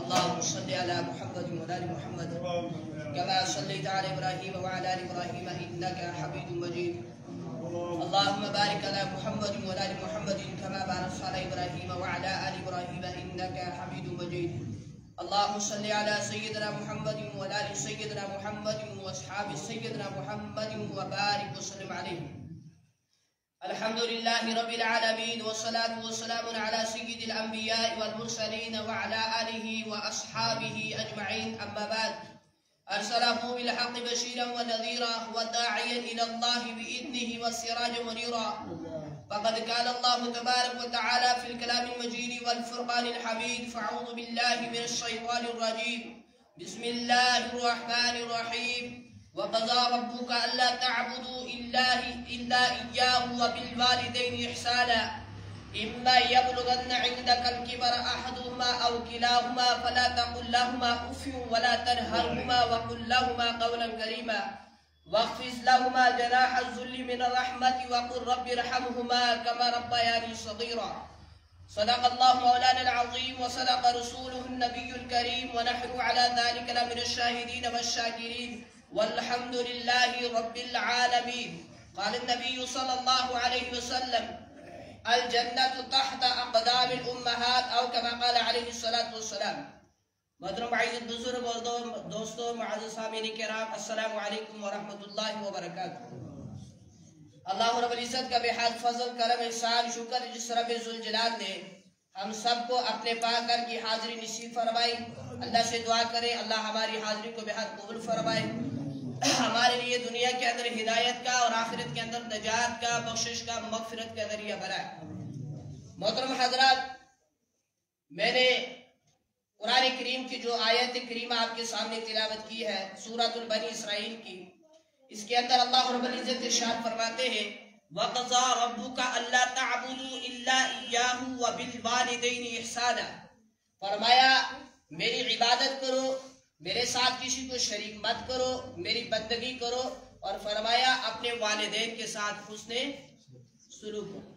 اللهم صل على محمد وعلى آل محمد كما صليت على إبراهيم وعلى آل إبراهيم إنك حميد مجيد. اللهم بارك على محمد وعلى آل محمد كما باركت على إبراهيم وعلى آل إبراهيم إنك حميد مجيد. اللهم صل على سيدنا محمد وعلى آل سيدنا محمد وأصحاب سيدنا محمد وبارك وسلم عليه. الحمد لله رب العالمين والصلاة والسلام على سيد الأنبياء والمرسلين وعلى آله وأصحابه أجمعين. أما بعد، أرسله بالحق بشيرا ونذيرا وداعيا إلى الله بإذنه وسراجا منيرا. فقد قال الله تبارك وتعالى في الكلام المجيد والفرقان الحميد: فأعوذ بالله من الشيطان الرجيم. بسم الله الرحمن الرحيم. وقضى ربك ألا تعبدوا إلا إياه وبالوالدين إحسانا إما يبلغن عندك الكبر أحدهما أو كلاهما فلا تقل لهما أف ولا تنهرهما وقل لهما قولا كريما واخفض لهما جناح الذل من الرحمة وقل رب ارحمهما كما ربياني صغيرا. صدق الله مولانا العظيم وصدق رسوله النبي الكريم ونحن على ذلك لمن الشاهدين والشاكرين والحمد لله رب العالمين. قال النبي صلى الله عليه وسلم: الجنة تحت أقدام الأمهات أو كما قال عليه الصلاة والسلام. محترم عزیز بزرگ اور دوستوں، معزز سامعین کرام، السلام علیکم ورحمۃ اللہ وبرکاتہ. اللہ رب العزت کا بے حد فضل، کرم، احسان، شکر جس رب ذوالجلال نے ہم سب کو اپنے پاک گھر کی حاضری نصیب فرمائی. اللہ سے دعا کریں اللہ ہماری حاضری کو بے حد قبول فرمائے، ہمارے لیے دنیا کے اندر ہدایت کا اور آخرت کے اندر نجات کا، بخشش کا، مغفرت کا ذریعہ بنائے. محترم حضرات، میں نے قرآن کریم کی جو آیت کریمہ آپ کے سامنے تلاوت کی ہے سورۃ البنی اسرائیل کی، اس کے اندر اللہ رب العزت ارشاد فرماتے ہیں: وَقَضَى رَبُّكَ أَلَّا تَعْبُدُوا إِلَّا إِيَّاهُ وَبِالْوَالِدَيْنِ إِحْسَانًا. فرمایا میری عبادت کرو، میرے ساتھ کسی کو شریک مت کرو، میری بندگی کرو، اور فرمایا اپنے والدین کے ساتھ حسن سلوک کرو.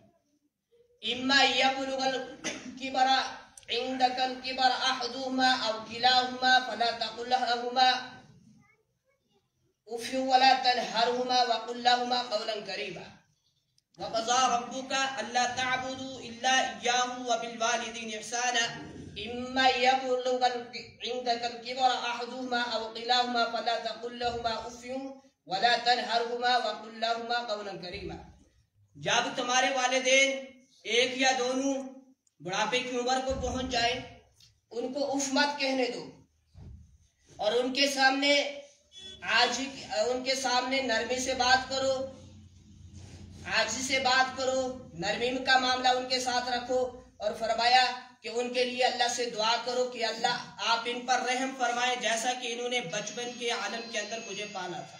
اما یبلغ الکبر عندك الكبر احدهما او كلاهما فلا تقل لهما اف ولا تنهرهما وقل لهما قولا كريما. وقضى ربك الا تعبدوا الا اياه وبالوالدين احسانا اما يبلغ عندك الكبر احدهما او كلاهما فلا تقل لهما اف ولا تنهرهما وقل لهما قولا كريما. جب تمہارے والدین ایک یا دونوں بڑھاپے کی عمر کو پہنچ جائے، ان کو اف مت کہنے دو، اور ان کے سامنے نرمی سے بات کرو، عاجزی سے بات کرو، نرمی کا معاملہ ان کے ساتھ رکھو. اور فرمایا کہ ان کے لیے اللہ سے دعا کرو کہ اللہ آپ ان پر رحم فرمائے جیسا کہ انہوں نے بچپن کے عالم کے اندر مجھے پالا تھا.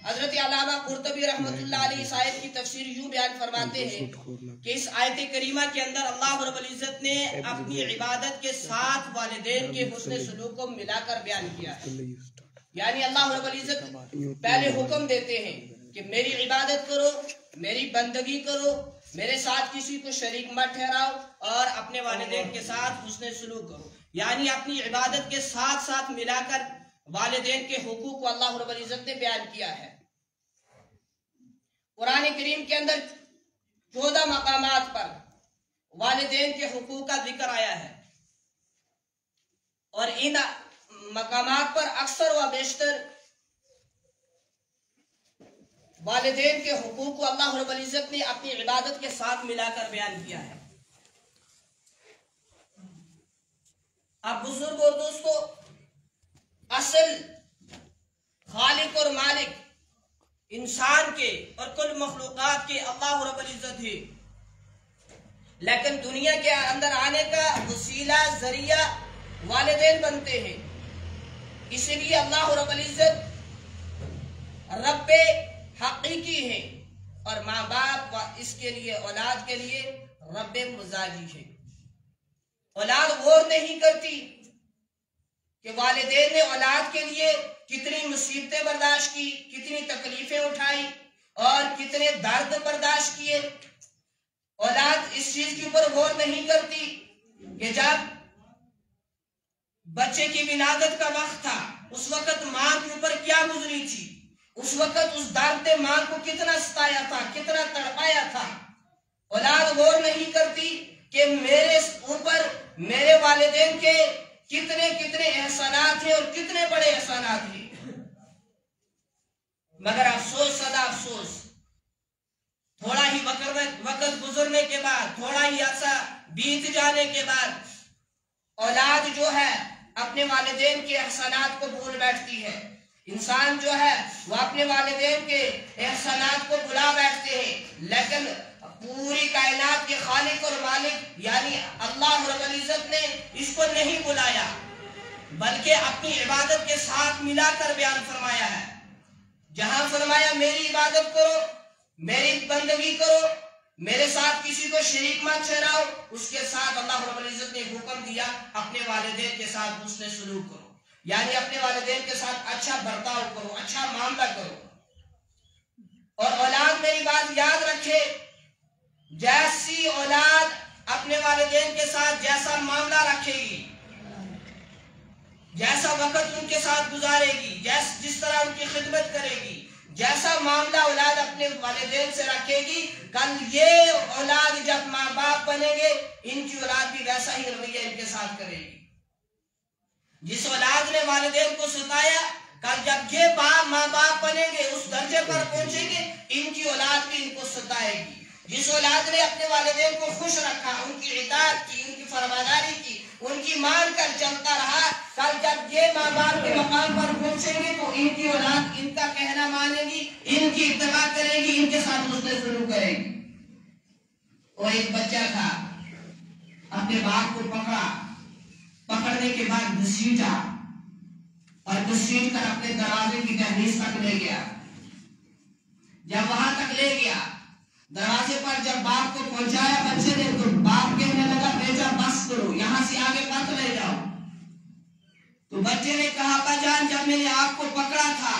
حضرت علامہ قرطبی رحمۃ اللہ علیہ اس آیت کی تفسیر یوں بیان فرماتے ہیں کہ اس آیت کریمہ کے اندر اللہ رب العزت نے اپنی عبادت کے ساتھ والدین کے حسن سلوک کو ملا کر بیان کیا ہے. یعنی اللہ رب العزت پہلے حکم دیتے ہیں کہ میری عبادت کرو، میری بندگی کرو، میرے ساتھ کسی کو شریک مت ٹھہراؤ، اور اپنے والدین کے ساتھ حسن سلوک کرو. یعنی اپنی عبادت کے ساتھ ساتھ ملا کر والدین کے حقوق کو اللہ رب العزت نے بیان کیا ہے. قرآن کریم کے اندر 14 مقامات پر والدین کے حقوق کا ذکر آیا ہے، اور ان مقامات پر اکثر و بیشتر والدین کے حقوق کو اللہ رب العزت نے اپنی عبادت کے ساتھ ملا کر بیان کیا ہے. اب بزرگ اور دوستو، اصل خالق اور مالک انسان کے اور کل مخلوقات کے اللہ رب العزت ہے، لیکن دنیا کے اندر آنے کا وسیلہ، ذریعہ والدین بنتے ہیں. اس لیے اللہ رب العزت رب حقیقی ہے، اور ماں باپ اس کے لیے، اولاد کے لیے رب مزاجی ہے. اولاد غور نہیں کرتی کہ والدین نے اولاد کے لیے کتنی مصیبتیں برداشت کی، کتنی تکلیفیں اٹھائی اور کتنے درد برداشت کیے. اولاد اس چیز کے اوپر غور نہیں کرتی کہ جب بچے کی ولادت کا وقت تھا اس وقت ماں کے اوپر کیا گزری تھی، اس وقت اس درد نے ماں کو کتنا ستایا تھا، کتنا تڑپایا تھا۔ اولاد غور نہیں کرتی کہ میرے اوپر میرے والدین کے کتنے کتنے احسانات ہیں اور کتنے بڑے احسانات ہیں، مگر افسوس صدا افسوس، تھوڑا ہی وقت گزرنے کے بعد، تھوڑا ہی عرصہ بیت جانے کے بعد اولاد جو ہے اپنے والدین کے احسانات کو بھول بیٹھتی ہے۔ انسان جو ہے وہ اپنے والدین کے احسانات کو بھلا بیٹھتے ہیں، لیکن پوری کائنات کے خالق اور مالک یعنی اللہ رب العزت نے اس کو نہیں بلایا، بلکہ اپنی عبادت کے ساتھ ملا کر بیان فرمایا ہے۔ جہاں فرمایا میری عبادت کرو، میری بندگی کرو، میرے ساتھ کسی کو شریک مت ٹھہراؤ، اس کے ساتھ اللہ رب العزت نے حکم دیا اپنے والدین کے ساتھ حسن سلوک کرو، یعنی اپنے والدین کے ساتھ اچھا برتاؤ کرو، اچھا معاملہ کرو۔ اور اولاد میری بات یاد رکھے، جیسی اولاد اپنے والدین کے ساتھ جیسا معاملہ رکھے گی، جیسا وقت ان کے ساتھ گزارے گی، جس طرح ان کی خدمت کرے گی، جیسا معاملہ اولاد اپنے والدین سے رکھے گی، کل یہ اولاد جب ماں باپ بنیں گے ان کی اولاد بھی ویسا ہی رویہ ان کے ساتھ کرے گی۔ جس اولاد نے والدین کو ستایا، کل جب یہ ماں باپ بنیں گے اس درجے پر پہنچیں گے ان کی اولاد بھی ان کو ستائے گی۔ جس اولاد نے اپنے والدین کو خوش رکھا، ان کی اطاعت کی، ان کی فرمانبرداری کی، ان کی مان کر چلتا رہا، کل جب یہ ماں باپ کے مقام پر پہنچیں گے تو ان کی اولاد ان کا کہنا مانے گی، ان کی اتباع کرے گی، ان کے ساتھ حسن سلوک کرے گی۔ اور ایک بچہ تھا، اپنے باپ کو پکڑنے کے بعد گھسیٹا اور گھسیٹ کر اپنے دروازے کی دہلیز تک لے گیا۔ جب وہاں تک لے گیا، دروازے پر جب باپ کو پہنچایا بچے نے، تو باپ کہنے لگا بیٹا بس کرو، یہاں سے آگے مت لے جاؤ۔ تو بچے نے کہا ابا جان جب میں نے آپ کو پکڑا تھا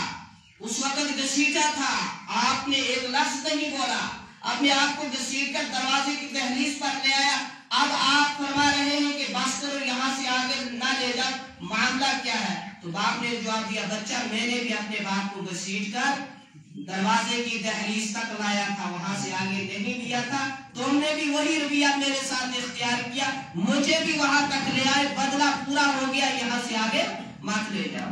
اس وقت گھسیٹا تھا، آپ نے ایک لفظ نہیں بولا، اپنے آپ کو گھسیٹ کر دروازے کی دہلیز پر لے آیا، اب آپ فرما رہے ہیں کہ بس کرو یہاں سے آگے نہ لے جاؤ، معاملہ کیا ہے؟ تو باپ نے جواب دیا بچہ میں نے بھی اپنے باپ کو گھسیٹ کر دروازے کی دہلیز تک لایا تھا، وہاں سے آگے نہیں لیا تھا، تم نے بھی وہی رویہ میرے ساتھ اختیار کیا، مجھے بھی وہاں تک لے آئے، بدلہ پورا ہو گیا، یہاں سے آگے مت لے جاؤ۔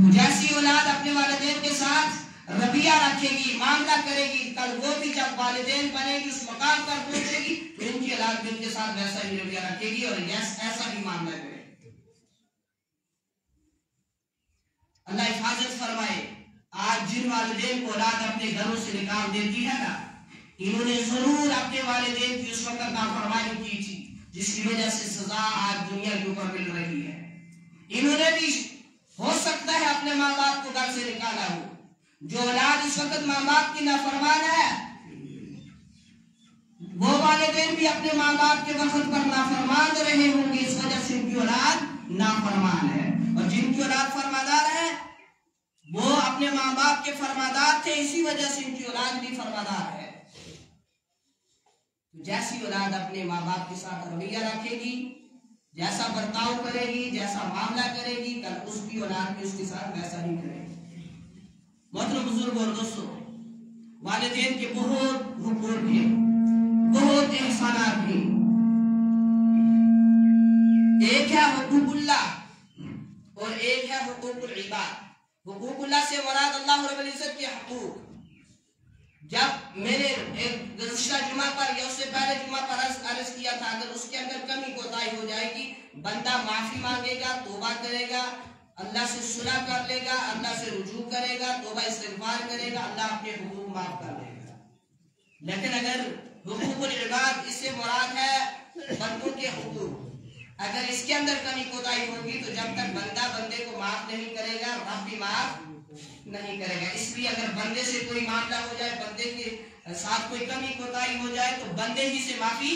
تو جیسی اولاد اپنے والدین کے ساتھ رویہ رکھے گی، معاملہ کرے گی، کل وہ بھی جب والدین بنے گی اس مقام پر پہنچے گی تو ان کی اولاد بھی ان کے ساتھ ویسا ہی رویہ رکھے گی اور ایسا ہی معاملہ کرے گی۔ اللہ حفاظت فرمائے۔ آج جن والدین کو اولاد اپنے گھروں سے نکال دیتی ہے نا، انہوں نے ضرور اپنے والدین کی اس وقت نافرمانی کی تھی جس کی وجہ سے سزا آج دنیا کے اوپر مل رہی ہے۔ انہوں نے بھی ہو سکتا ہے اپنے ماں باپ کو گھر سے نکالا ہو۔ جو اولاد اس وقت ماں باپ کی نافرمان ہے وہ والدین بھی اپنے ماں باپ کے وقت پر نافرمان رہے ہوں گے، اس وجہ سے ان کی اولاد نافرمان ہے، اور جن کی اولاد فرمانبردار ہے وہ اپنے ماں باپ کے فرمانبردار تھے، اسی وجہ سے ان کی اولاد بھی فرمانبردار ہے۔ جیسی اولاد اپنے ماں باپ کے ساتھ رویہ رکھے گی، جیسا برتاؤ کرے گی، جیسا معاملہ کرے گی، کل اس کی اولاد بھی اس کے ساتھ ویسا ہی کرے گی۔ محترم بزرگ اور دوستو، والدین کے بہت حقوق ہیں، بہت احسانات ہیں۔ ایک ہے حقوق اللہ اور ایک ہے حقوق العباد۔ حقوق اللہ سے مراد اللہ رب العزت کے حقوق۔ جب میں نے ایک گزشتہ جمعہ پر یا اس سے پہلے جمعہ پر عرض کیا تھا، اگر اس کے اندر کمی کوتاہی ہو جائے گی، بندہ معافی مانگے گا، توبہ کرے گا، اللہ سے صلح کر لے گا، اللہ سے رجوع کرے گا، توبہ استغفار کرے گا، اللہ اپنے حقوق معاف کر لے گا۔ لیکن اگر حقوق العباد اس سے مراد ہے بندوں کے حقوق، اگر اس کے اندر کمی کوتاہی ہوگی تو جب تک بندہ بندے کو معاف نہیں کرے گا رب بھی معاف نہیں کرے گا۔ اس لیے اگر بندے سے کوئی معاملہ ہو جائے، بندے کے ساتھ کوئی کمی کوتاہی ہو جائے تو بندے ہی سے معافی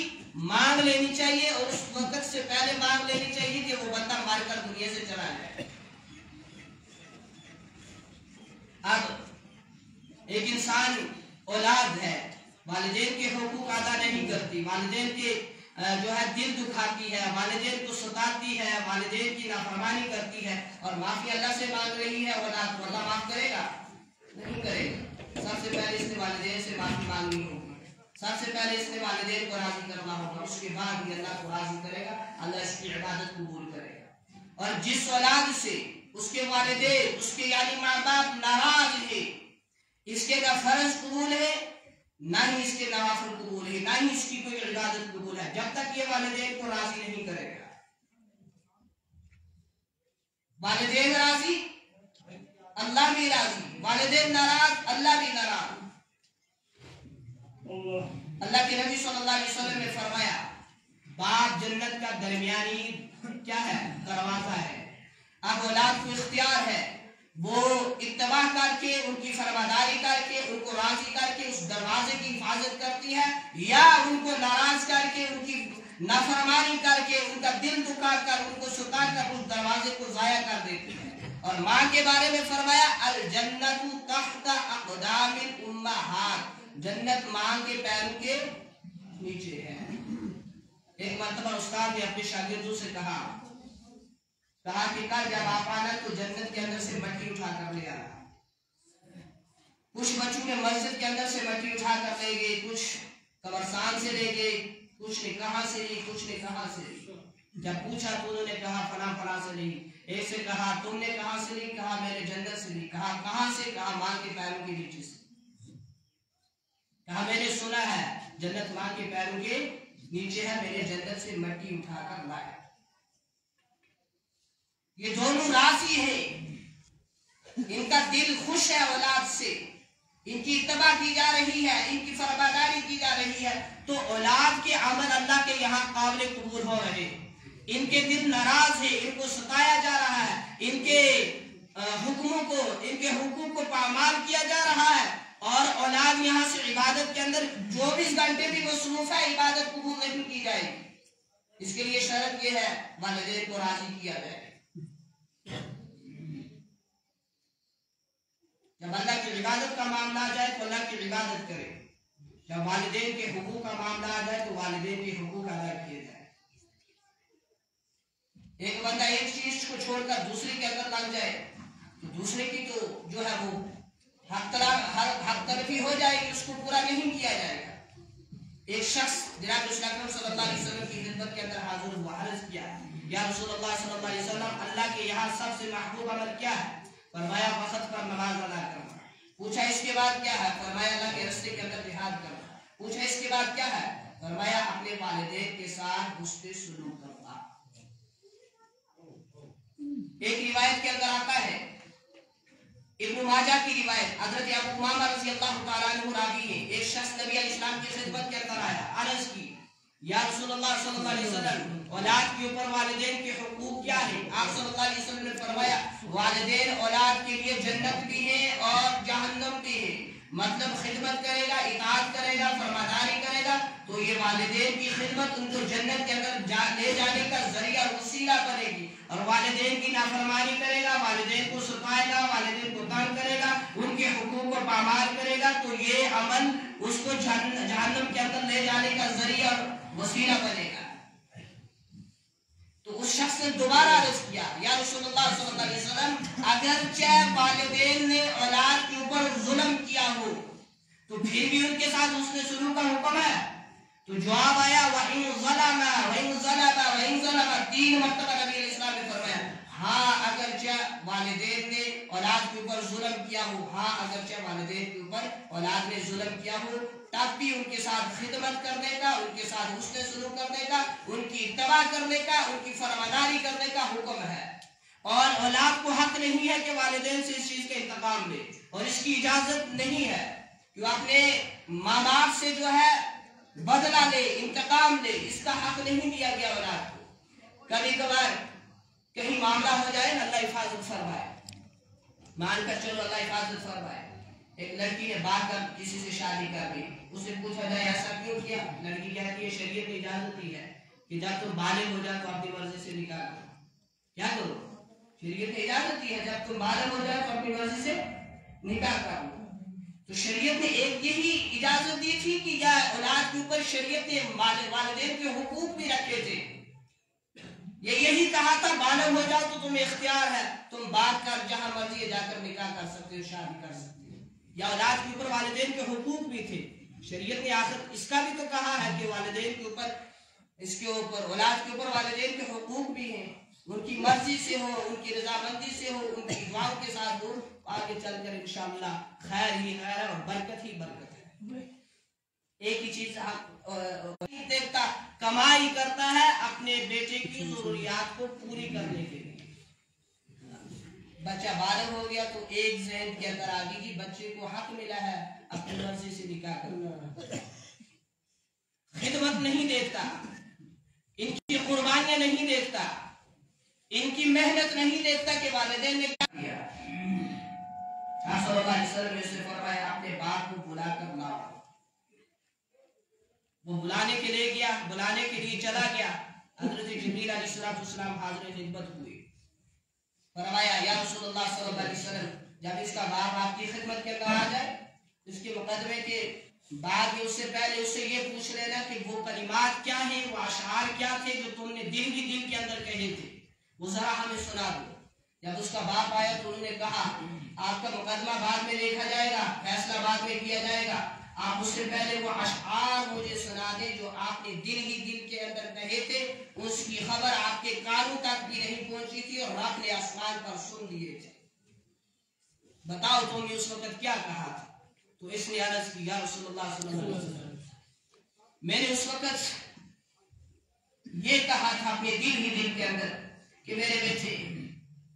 مانگ لینی چاہیے، اور اس وقت سے پہلے مانگ لینی چاہیے کہ وہ بندہ مار کر دنیا سے چلا جائے۔ اب ایک انسان اولاد ہے، والدین کے حقوق ادا نہیں کرتی، والدین کے جو ہے دل دکھاتی ہے، والدین کو ستاتی ہے، والدین کی نافرمانی کرتی ہے اور معافی اللہ سے مانگ رہی ہے، اولاد کو اللہ معاف کرے گا؟ نہیں کرے گا۔ سب سے پہلے اس نے والدین سے معافی مانگنی ہوگی، سب سے پہلے اس نے والدین کو راضی کرنا ہوگا، اس کے بعد ہی اللہ کو راضی کرے گا، اللہ اس کی عبادت قبول کرے گا۔ اور جس اولاد سے اس کے والدین، اس کے یعنی ماں باپ ناراض ہے، اس کے نہ فرض قبول ہے نہ ہی اس کے نوافل قبول ہے، نہ ہی اس کی کوئی عبادت قبول ہے، جب تک یہ والدین کو راضی نہیں کرے گا۔ والدین راضی اللہ بھی راضی، والدین ناراض اللہ بھی ناراض۔ اللہ کے نبی صلی اللہ علیہ وسلم نے فرمایا باپ جنت کا درمیانی کیا ہے؟ دروازہ ہے۔ اب اولاد کو اختیار ہے وہ اتباع کر کے، ان کی فرمانبرداری کر کے، ان کو راضی کر کے اس دروازے کی حفاظت کرتی ہے، یا ان کو ناراض کر کے، ان کی نافرمانی کر کے، ان کا دل دکھا کر، ان کو ستا کر اس دروازے کو ضائع کر دیتی ہے۔ اور ماں کے بارے میں فرمایا الجنت تحت اقدام الامہات، جنت ماں کے پیروں کے نیچے ہے۔ ایک مرتبہ استاد نے اپنے شاگردوں سے کہا کہ کل جب آپ آنا تو جنت کے اندر سے مٹی اٹھا کر لے آنا۔ کچھ بچوں نے مسجد کے اندر سے مٹی اٹھا کر لے گئے، کچھ قبرستان سے لے گئے، کچھ نے کہاں سے لی، کچھ نے کہاں سے لی۔ جب پوچھا تو انہوں نے کہا فلاں فلاں سے لی۔ ایک سے کہا تم نے کہاں سے لی؟ کہا میں نے جنت سے لی۔ کہا کہاں سے؟ کہا ماں کے پیروں کے نیچے سے۔ کہا میں نے سنا ہے جنت ماں کے پیروں کے نیچے ہے، میں نے جنت سے مٹی اٹھا کر لایا۔ یہ دونوں راضی ہیں، ان کا دل خوش ہے اولاد سے، ان کی اتباع کی جا رہی ہے، ان کی فرمانبرداری کی جا رہی ہے، تو اولاد کے عمل اللہ کے یہاں قابل قبول ہو رہے ہیں۔ ان کے دل ناراض ہے، ان کو ستایا جا رہا ہے، ان کے حقوق کو پامال کیا جا رہا ہے، اور اولاد یہاں سے عبادت کے اندر 24 گھنٹے بھی مصروف ہے، عبادت قبول نہیں کی جائے گی۔ اس کے لیے شرط یہ ہے والدین کو راضی کیا جائے۔ جب اللہ کی عبادت کا معاملہ آ جائے تو اللہ کی عبادت کرے، جب والدین کے حقوق کا معاملہ آ جائے تو والدین کے حقوق ادا کیے جائے۔ ایک بندہ ایک چیز کو چھوڑ کر دوسری کے اندر لگ جائے تو دوسرے کی تو جو ہے وہ حق تلفی ہو جائے گی، اس کو پورا نہیں کیا جائے گا۔ ایک شخص جناب رسول اکرم صلی اللہ علیہ وسلم کی خدمت کے اندر حاضر ہوا، عرض کیا یا رسول اللہ صلی اللہ علیہ وسلم اللہ کے یہاں سب سے محبوب عمل کیا ہے؟ فرمایا وقت پر نماز ادا کرنا۔ پوچھا اس کے بعد کیا ہے؟ فرمایا اللہ کے راستے کے اندر جہاد کرنا۔ پوچھا اس کے بعد کیا ہے؟ فرمایا اپنے والدین کے ساتھ حسن سلوک کرنا۔ ایک روایت کے اندر آتا ہے، ابن ماجہ کی روایت، حضرت ابو امامہ رضی اللہ تعالیٰ عنہ راوی ہے، ایک شخص نبی علیہ السلام کی خدمت کے اندر آیا، عرض کی یا رسول اللہ صلی اللہ علیہ وسلم اولاد کے اوپر والدین کے حقوق کیا ہیں؟ آپ صلی اللہ علیہ وسلم نے فرمایا والدین اولاد کے لیے جنت بھی ہے اور جہنم بھی ہے، مطلب خدمت کرے گا، اطاعت کرے گا، فرمانبرداری کرے گا تو یہ والدین کی خدمت ان کو جنت کے اندر لے جانے کا ذریعہ وسیلہ بنے گی، اور والدین کی نافرمانی کرے گا، والدین کو ستائے گا، والدین کو تنگ کرے گا، ان کے حقوق کو پامال کرے گا تو یہ عمل اس کو جہنم کے اندر لے جانے کا ذریعہ اور وسیلہ بنے گا۔ تو اس شخص نے دوبارہ عرض کیا یا رسول اللہ صلی اللہ علیہ وسلم اگرچہ والدین نے اولاد کے اوپر ظلم کیا ہو تو پھر بھی ان کے ساتھ حسن سلوک کا حکم ہے؟ تو جواب آیا وَإِن ظَلَمَ وَإِن ظَلَمَ وَإِن ظَلَمَ، 3 مرتبہ نبی علیہ السلام نے فرمایا ہاں اگرچہ والدین نے اولاد کے اوپر ظلم کیا ہو، ہاں اگرچہ والدین کے اوپر اولاد نے ظلم کیا ہو تب بھی ان کے ساتھ خدمت کرنے کا، ان کے ساتھ حسن سلوک کرنے کا، ان کی اتباع کرنے کا، ان کی فرمانبرداری کرنے کا حکم ہے۔ اور اولاد کو حق نہیں ہے کہ والدین سے اس چیز کا انتقام لے، اور اس کی اجازت نہیں ہے کہ وہ اپنے ماں باپ سے جو ہے بدلہ لے، انتقام لے، اس کا حق نہیں دیا گیا اولاد کو۔ کبھی کبھار کہیں معاملہ ہو جائے نا، اللہ حفاظت فرمائے، مان کر چلو اللہ حفاظت فرمائے، ایک لڑکی نے بات کر کسی سے شادی کر لی، اس سے پوچھا جائے ایسا کیوں کیا؟ لڑکی کہتی ہے شریعت نے اجازت دی ہے کہ جب تم بالغ ہو جائے تو اپنی مرضی سے نکاح کرو۔ کیا کرو؟ شریعت نے اجازت دی ہے جب تم بالغ ہو جائے تو اپنی مرضی سے نکاح کرو۔ تو شریعت نے ایک یہی اجازت دی تھی کہ یا اولاد کے اوپر شریعت نے والدین کے حقوق بھی رکھے تھے. یہ یہی کہا تھا بالغ ہو جاؤ تو تمہیں اختیار ہے, تم بات کر جہاں مرضی جا کر نکاح کر سکتے ہو, شادی کر سکتے ہو. یا اولاد کے اوپر والدین کے حقوق بھی تھے. شریعت نے آخر اس کا بھی تو کہا ہے کہ والدین کے اوپر, اس کے اوپر اولاد کے اوپر والدین کے حقوق بھی ہیں. ان کی مرضی سے ہو, ان کی رضامندی سے ہو, ان کی دعاؤں کے ساتھ ہو, آگے چل کر انشاءاللہ خیر ہی خیر ہے اور برکت ہی برکت ہے. ایک ہی چیز دیکھتا, کمائی کرتا ہے اپنے بیٹے کی ضروریات کو پوری کرنے کے لیے. بچہ بالغ ہو گیا تو ایک ذہن کے اندر آ گئی کہ بچے کو حق ملا ہے اپنی مرضی سے نکاح کرنا. خدمت نہیں دیکھتا, ان کی قربانیاں نہیں دیکھتا, ان کی محنت نہیں دیکھتا کہ والدین نے کیا کیا. آپ صلی اللہ علیہ وسلم نے اسے فرمایا اپنے باپ کو بلا کر لاؤ. وہ بلانے کے لیے گیا, بلانے کے لیے چلا گیا. حضرت جبریل علیہ السلام حاضر خدمت ہوئے. فرمایا یا رسول اللہ صلی اللہ علیہ وسلم, جب اس کا باپ آپ کی خدمت کے اندر آ جائے, اس کے مقدمے کے بعد اس سے پہلے اس سے یہ پوچھ لینا کہ وہ کلمات کیا ہیں, وہ اشعار کیا تھے جو تم نے دل ہی دل کے اندر کہے تھے, وہ ذرا ہمیں سنا دو. جب اس کا باپ آیا تو انہوں نے کہا آپ کا مقدمہ بعد میں دیکھا جائے گا, فیصلہ بعد میں کیا جائے گا, آپ اس سے پہلے وہ اشعار مجھے سنا دیں جو آپ نے دل ہی دل کے اندر کہے تھے. اس کی خبر آپ کے کانوں تک بھی نہیں پہنچی تھی اور رب نے آسمان پر سن لیے تھے. بتاؤ تم نے اس وقت کیا کہا تھا؟ تو اس نے عرض کی یا رسول اللہ صلی اللہ علیہ وسلم, میں نے اس وقت یہ کہا تھا اپنے دل ہی دل کے اندر کہ میرے بیٹے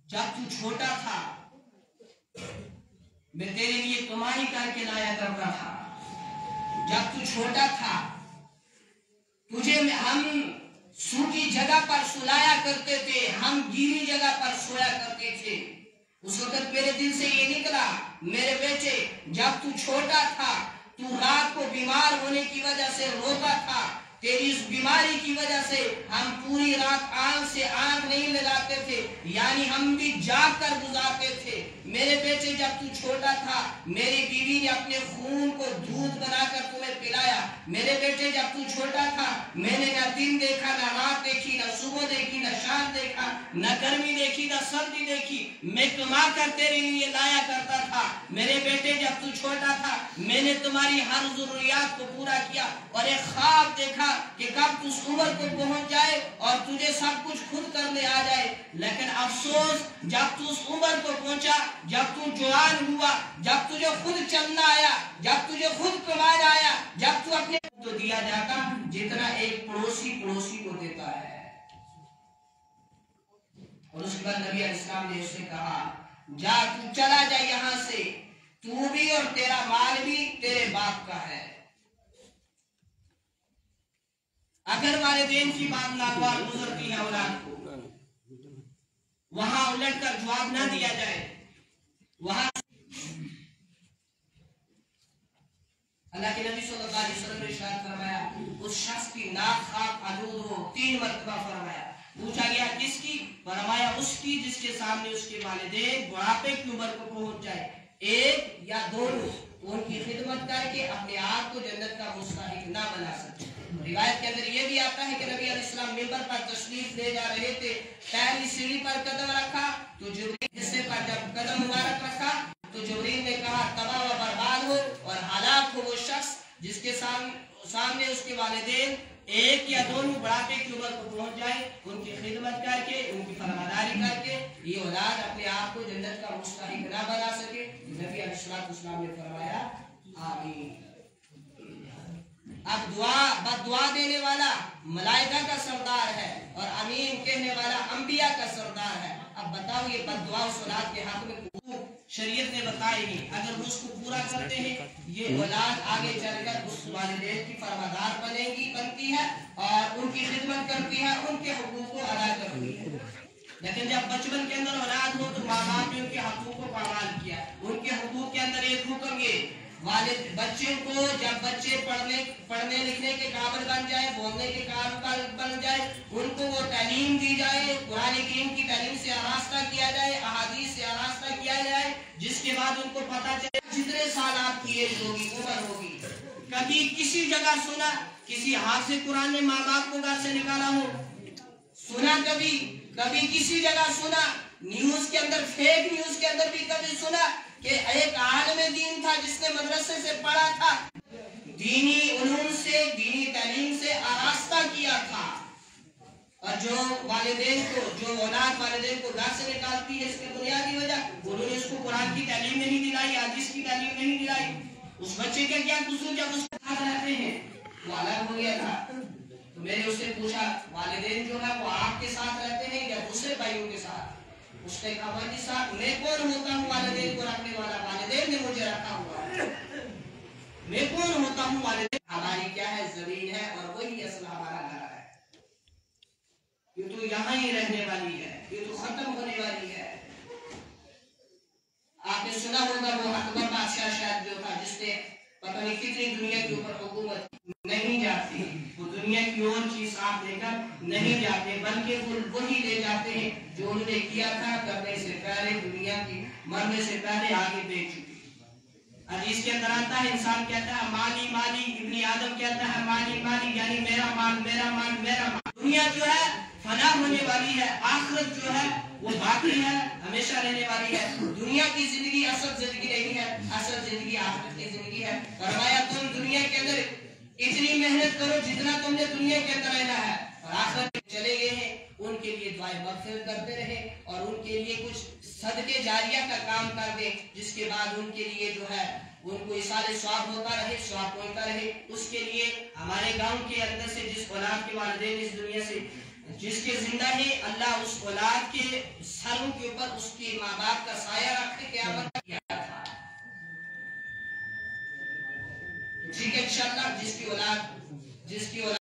جب تو چھوٹا تھا میں تیرے لیے کمائی کر کے لایا کرتا تھا. جب تو چھوٹا تھا تجھے ہم سوکھی جگہ پر سلایا کرتے تھے, ہم گیلی جگہ پر سویا کرتے تھے. اس وقت میرے دل سے یہ نکلا میرے بیٹے جب تو چھوٹا تھا تو رات کو بیمار ہونے کی وجہ سے روتا تھا, تیری اس بیماری کی وجہ سے ہم پوری رات آنکھ سے آنکھ نہیں لگاتے تھے, یعنی ہم بھی جاگ کر گزارتے تھے. میرے بیٹے جب تو چھوٹا تھا میری بیوی نے اپنے خون کو دودھ بنا کر تمہیں پلایا. میرے بیٹے جب تو چھوٹا تھا میں نے نہ دن دیکھا, نہ رات دیکھی, نہ صبح دیکھی, نہ شام دیکھا, نہ گرمی دیکھی, نہ سردی دیکھی, میں کما کر تیرے لیے لایا کرتا تھا. میرے بیٹے جب تو چھوٹا تھا میں نے تمہاری ہر ضروریات کو پورا کیا اور ایک خواب دیکھا کہ کب تو اس عمر کو پہنچ جائے اور تجھے سب کچھ خود کرنے آ جائے. لیکن افسوس جب تو اس عمر کو پہنچا, جب تو جوان ہوا, جب تجھے خود چلنا آیا, جب تجھے خود کمانا آیا, جب تو اپنے تو دیا جاتا جتنا ایک پڑوسی کو دیتا ہے. اور اس کے بعد نبی علیہ السلام نے اسے کہا جا تو چلا جا یہاں سے, تو بھی اور تیرا مال بھی تیرے باپ کا ہے. اگر والدین کی بات ناگوار گزرتی ہے اولاد کو, وہاں الٹ کر جواب نہ دیا جائے, وہاں اللہ کے نبی صلی اللہ علیہ وسلم نے ارشاد فرمایا اس شخص کی ناک خاک آلود ہو, 3 مرتبہ فرمایا. پوچھا گیا کس کی؟ فرمایا اس کی جس کے سامنے اس کے والدین بڑھاپے کی عمر کو پہنچ جائے, ایک یا دونوں, ان کی خدمت کر کے اپنے آپ کو جنت کا مستحق نہ بنا سکتے. روایت کے اندر یہ بھی آتا ہے کہ نبی علیہ السلام منبر پر تشریف لے جا رہے تھے, پہلی سیڑھی پر قدم رکھا تو جبریل حصے پر جب قدم مبارک رکھا تو جبریل نے کہا تباہ و برباد ہو اور ہلاک ہو وہ شخص جس کے سامنے اس کے والدین ایک یا دونوں بڑھاپے کی عمر کو پہنچ جائے, ان کی خدمت کر کے, ان کی فرمانبرداری کر کے یہ اولاد اپنے آپ کو جنت کا مستحق نہ بنا سکے. نبی علیہ السلام نے فرمایا آمین. اب بد دعا دینے والا ملائکہ کا سردار ہے اور امین کہنے والا انبیاء کا سردار ہے. اب بتاؤ یہ بد دعا اس اولاد کے حق میں شریعت نے بتائی ہے, اگر اس کو پورا کرتے ہیں یہ اولاد آگے چل کر اس والدین کی فرمانبردار بنتی ہے اور ان کی خدمت کرتی ہے, ان کے حقوق کو ادا کرتی ہے. لیکن جب بچپن کے اندر اولاد ہو تو ماں باپ نے ان کے حقوق کو پامال کیا. ان کے حقوق کے اندر ایک حکم یہ, والد بچے کو جب بچے پڑھنے لکھنے کے قابل بن جائے, بولنے کے قابل بن جائے, ان کو وہ تعلیم دی جائے, قرآن کریم کی تعلیم سے آراستہ کیا جائے, احادیث سے آراستہ کیا جائے, جس کے بعد ان کو پتہ چلے جتنے سال آپ کی ایج ہوگی، عمر ہوگی، کبھی کسی جگہ سنا کسی ہاتھ سے قرآن نے ماں باپ کو گھر سے نکالا ہو؟ سنا کبھی کسی جگہ سنا؟ نیوز کے اندر، فیک نیوز کے اندر بھی کبھی سنا کہ ایک عالم دین تھا جس نے مدرسے سے پڑھا تھا، دینی علوم سے، دینی تعلیم سے آراستہ کیا تھا، اور جو اولاد والدین کو گھر سے نکالتی ہے اس کی بنیادی وجہ انہوں نے اس کو قرآن کی تعلیم نہیں دلائی، حدیث کی تعلیم نہیں دلائی؟ اس بچے کا کیا قصور جب اس کے ساتھ رہتے ہیں؟ وہ الگ ہو گیا تھا، تو میں نے اس سے پوچھا والدین جو ہے وہ آپ کے ساتھ رہتے ہیں یا دوسرے بھائیوں کے ساتھ؟ اس نے کہا جی صاحب میں کون ہوتا ہوں والدین کو رکھنے والا؟ والدین نے مجھے رکھا ہوا ہے، میں کون ہوتا ہوں؟ والدین ہماری کیا ہے؟ زمین ہے، اور وہی اصل ہمارا گھر ہے، یہ تو یہاں ہی رہنے والی ہے، یہ تو ختم ہونے والی ہے۔ آپ نے سنا ہوگا وہ اکبر بادشاہ شاید جو تھا جس نے پتہ نہیں کتنی دنیا کے اوپر حکومت، نہیں جاتی وہ دنیا کی اور چیز آپ لے کر نہیں جاتے، بلکہ وہ وہی لے جاتے ہیں جو انہوں نے کیا تھا کرنے سے پہلے، دنیا کی مرنے سے پہلے آگے بیچ چکی۔ حدیث کے اندر آتا ہے انسان کہتا ہے مالی مالی، ابن آدم کہتا ہے مالی مالی، یعنی میرا مال میرا مال میرا مال۔ دنیا جو ہے فنا ہونے والی ہے، آخرت جو ہے وہ باقی ہے، ہمیشہ رہنے والی ہے۔ دنیا کی زندگی اصل زندگی نہیں ہے، اصل زندگی آخرت کی زندگی ہے۔ فرمایا تم دنیا کے اندر اتنی محنت کرو جتنا تم نے دنیا کے اندر رہنا ہے، اور آخرت میں چلے گئے ہیں ان کے لیے دعائیں مغفرت کرتے رہے، اور ان کے لیے کچھ صدقے جاریہ کا کام کر دیں، جس کے بعد ان کے لیے جو ہے ان کو اصالہ ثواب ہوتا رہے، ثواب پہنچتا رہے۔ اس کے لیے ہمارے گاؤں کے اندر سے جس اولاد کے والدین اس دنیا سے جس کے زندہ ہے، اللہ اس اولاد کے سروں کے اوپر اس کے ماں باپ کا سایہ رکھ کے قیامت کیا تھا۔ ٹھیک ہے انشاءاللہ، جس کی اولاد